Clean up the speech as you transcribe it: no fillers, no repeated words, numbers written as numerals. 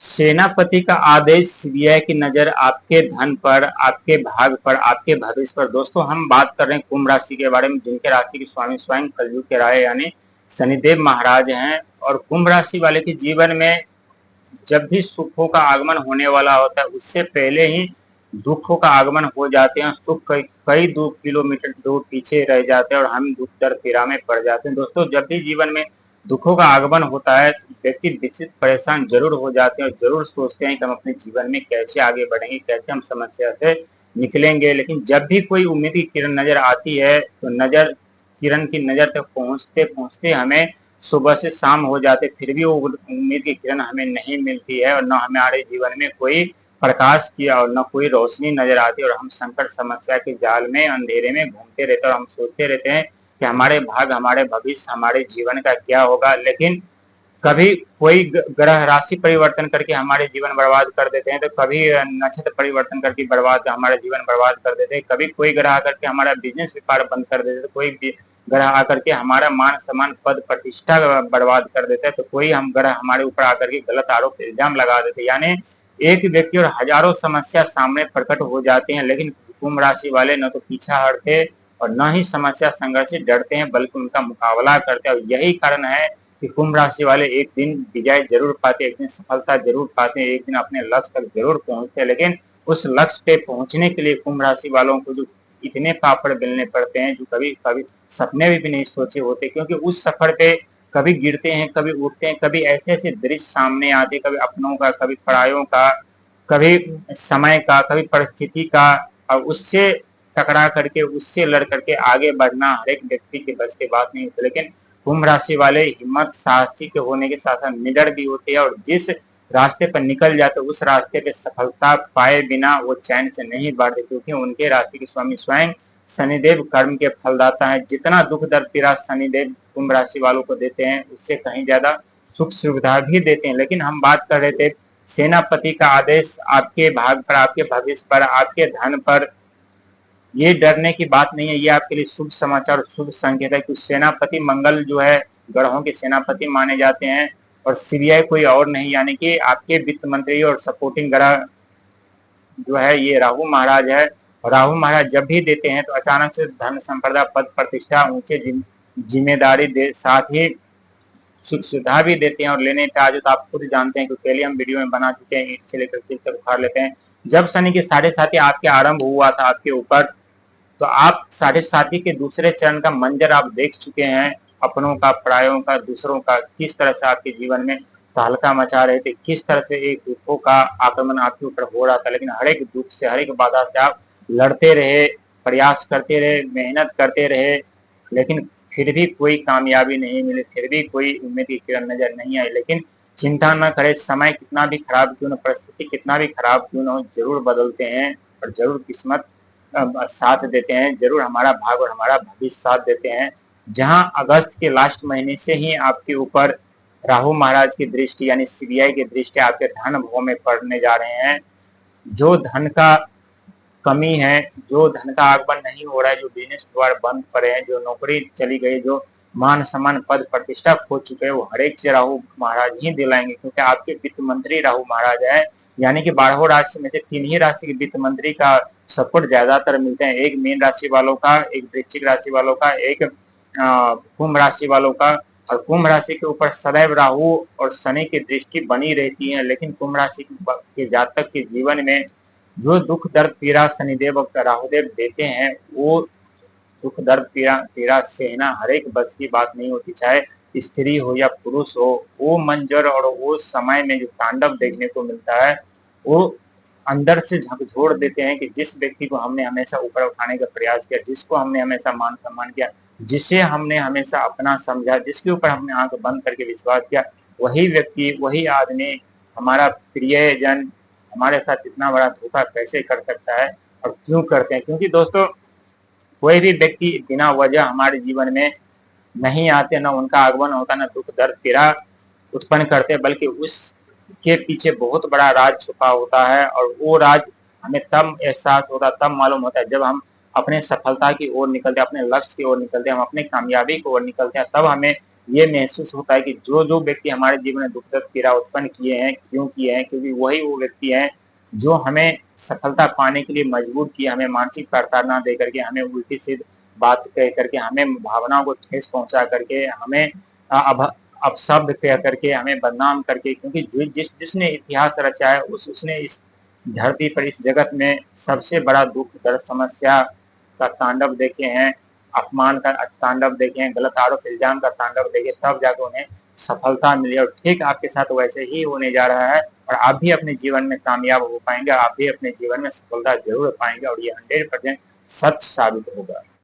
सेनापति का आदेश, सीबीआई की नजर आपके धन पर, आपके भाग पर, आपके भविष्य पर। दोस्तों, हम बात कर रहे हैं कुंभ राशि के बारे में, जिनके राशि के स्वामी स्वयं कलयुग के राय यानी शनिदेव महाराज हैं। और कुंभ राशि वाले के जीवन में जब भी सुखों का आगमन होने वाला होता है, उससे पहले ही दुखों का आगमन हो जाते हैं। सुख कई 2 किलोमीटर दूर पीछे रह जाते हैं और हम दुख दर पीड़ा में पड़ जाते हैं। दोस्तों, जब भी जीवन में दुखों का आगमन होता है, व्यक्ति विचलित परेशान जरूर हो जाते हैं और जरूर सोचते हैं कि हम अपने जीवन में कैसे आगे बढ़ेंगे, कैसे हम समस्या से निकलेंगे। लेकिन जब भी कोई उम्मीद की किरण नजर आती है, तो किरण की नजर तक पहुंचते पहुंचते हमें सुबह से शाम हो जाते, फिर भी वो उम्मीद की किरण हमें नहीं मिलती है और न हमारे जीवन में कोई प्रकाश की और न कोई रोशनी नजर आती, और हम संकट समस्या के जाल में अंधेरे में घूमते रहते हैं और हम सोचते रहते हैं कि हमारे भाग, हमारे भविष्य, हमारे जीवन का क्या होगा। लेकिन कभी कोई ग्रह राशि परिवर्तन करके हमारे जीवन बर्बाद कर देते हैं, तो कभी नक्षत्र परिवर्तन करके हमारे जीवन बर्बाद कर देते हैं। कभी कोई ग्रह आकर के हमारा बिजनेस व्यापार बंद कर देते हैं, तो कोई ग्रह आकर के हमारा मान सम्मान पद प्रतिष्ठा बर्बाद कर देता है, तो कोई हम ग्रह हमारे ऊपर आकर के गलत आरोप इल्जाम लगा देते हैं। यानी एक व्यक्ति और हजारों समस्या सामने प्रकट हो जाते हैं, लेकिन कुंभ राशि वाले न तो पीछा हटते और न ही समस्या संघर्ष से डरते हैं, बल्कि उनका मुकाबला करते हैं। और यही कारण है कि कुंभ राशि वाले एक दिन विजय जरूर पाते, एक दिन सफलता जरूर पाते, एक दिन अपने लक्ष्य तक जरूर पहुंचते हैं। लेकिन उस लक्ष्य पे पहुंचने के लिए कुंभ राशि वालों को जो इतने पापड़ बेलने पड़ते हैं, जो कभी कभी सपने में भी नहीं सोचे होते, क्योंकि उस सफर पे कभी गिरते हैं, कभी उठते हैं, कभी ऐसे ऐसे दृश्य सामने आते, कभी अपनों का, कभी परायों का, कभी समय का, कभी परिस्थिति का, और उससे टकरा करके, उससे लड़ करके आगे बढ़ना हर एक व्यक्ति के बस की बात नहीं होती। लेकिन कुंभ राशि वाले हिम्मत साहसी के होने के साथ साथ निडर भी होते हैं, और जिस रास्ते पर निकल जाते उस रास्ते पे सफलता पाए बिना वो चैन से नहीं बढ़ते, क्योंकि उनके राशि के स्वामी स्वयं शनिदेव कर्म के फलदाता है। जितना दुख दर्द पीड़ा शनिदेव कुंभ राशि वालों को देते हैं, उससे कहीं ज्यादा सुख सुविधा भी देते हैं। लेकिन हम बात कर रहे थे सेनापति का आदेश आपके भाग पर, आपके भविष्य पर, आपके धन पर, ये डरने की बात नहीं है, ये आपके लिए शुभ समाचार, शुभ संकेत है कि सेनापति मंगल जो है ग्रहों के सेनापति माने जाते हैं, और सीबीआई कोई और नहीं, यानी कि आपके वित्त मंत्री और सपोर्टिंग ग्रह जो है ये राहु महाराज है। राहु महाराज जब भी देते हैं तो अचानक से धन संपदा, पद प्रतिष्ठा, ऊंचे जिम्मेदारी दे, साथ ही सुख सुविधा भी देते हैं। और लेने पे आज तो आप खुद जानते हैं कि पहले हम वीडियो में बना चुके हैं, ईट से लेकर तिल तक उखाड़ लेते हैं। जब शनि के 7.5 आपके आरंभ हुआ था आपके ऊपर, तो आप 7.5 के दूसरे चरण का मंजर आप देख चुके हैं, अपनों का, परायों का, दूसरों का, किस तरह से आपके जीवन में तहलका मचा रहे थे, किस तरह से एक दुखों का आक्रमण आपके ऊपर हो रहा था। लेकिन हर एक दुख से, हर एक बाधा से आप लड़ते रहे, प्रयास करते रहे, मेहनत करते रहे, लेकिन फिर भी कोई कामयाबी नहीं मिली, फिर भी कोई उम्मीद की किरण नजर नहीं आई। लेकिन चिंता न करें, समय कितना भी खराब क्यों न, परिस्थिति कितना भी खराब क्यों न हो, जरूर बदलते हैं और जरूर किस्मत साथ देते हैं, जरूर हमारा भाग और हमारा भविष्य साथ देते हैं। जहां अगस्त के लास्ट महीने से ही आपके ऊपर राहु महाराज की दृष्टि यानी सीबीआई की दृष्टि आपके धन भाव में पड़ने जा रहे हैं। जो धन का कमी है, जो धन का आगमन नहीं हो रहा है, जो बिजनेस द्वार बंद पड़े हैं, जो नौकरी चली गई, जो मान सम्मान पद प्रतिष्ठा खो चुके हैं, वो हर एक चीज राहु महाराज ही दिलाएंगे, क्योंकि आपके वित्त मंत्री राहु महाराज है। यानी कि 12 राशि में से 3 ही राशि के वित्त मंत्री का सपोर्ट ज्यादातर मिलते हैं, एक मीन राशि वालों का, एक वृश्चिक राशि वालों का, एक कुंभ राशि वालों का। और कुंभ राशि के ऊपर सदैव राहु और शनि की दृष्टि बनी रहती है। लेकिन कुंभ राशि के जातक के जीवन में जो दुख दर्द पीड़ा शनिदेव और राहुदेव देते हैं, वो दुख दर्द पीड़ा सहना हर एक बस की बात नहीं होती, चाहे स्त्री हो या पुरुष हो। वो मंजर और वो समय में जो तांडव देखने को मिलता है, वो अंदर से झकझोर देते हैं कि जिस व्यक्ति को हमने हमेशा ऊपर उठाने का प्रयास किया, जिसको हमने हमेशा मान सम्मान किया, जिसे हमने हमेशा अपना समझा, जिसके ऊपर हमने आंख बंद करके विश्वास किया, वही व्यक्ति, वही आदमी, हमारा प्रियजन हमारे साथ इतना बड़ा धोखा कैसे कर सकता है और क्यों करते हैं। क्योंकि दोस्तों, कोई भी व्यक्ति बिना वजह हमारे जीवन में नहीं आते, ना उनका आगमन होता, ना दुख दर्द पीड़ा उत्पन्न करते, बल्कि उसके पीछे बहुत बड़ा राज छुपा होता है। और वो राज हमें तब एहसास होता, तब मालूम होता है जब हम अपने सफलता की ओर निकलते, अपने लक्ष्य की ओर निकलते, हम अपने कामयाबी की ओर निकलते हैं, तब हमें ये महसूस होता है कि जो व्यक्ति हमारे जीवन में दुख-दर्द, पीड़ा उत्पन्न किए हैं, क्यों किए हैं? क्योंकि वही वो व्यक्ति हैं, जो हमें सफलता पाने के लिए मजबूर किए, हमें मानसिक प्रताड़ना दे करके, हमें उल्टी-सीधी बात कह करके, हमें भावनाओं को ठेस पहुँचा करके, हमें अपशब्द कह करके, हमें बदनाम करके, क्योंकि जिसने इतिहास रचा है उसने इस धरती पर, इस जगत में सबसे बड़ा दुःख, दर्द, समस्या का तांडव देखे हैं, अपमान का तांडव देखे हैं, गलत आरोप इल्ज़ाम का तांडव देखे, तब जाके उन्हें सफलता मिली और ठीक आपके साथ वैसे ही होने जा रहा है और आप भी अपने जीवन में कामयाब हो पाएँगे, आप भी अपने जीवन में सफलता ज़रूर पाएँगे और ये 100% सच साबित होगा।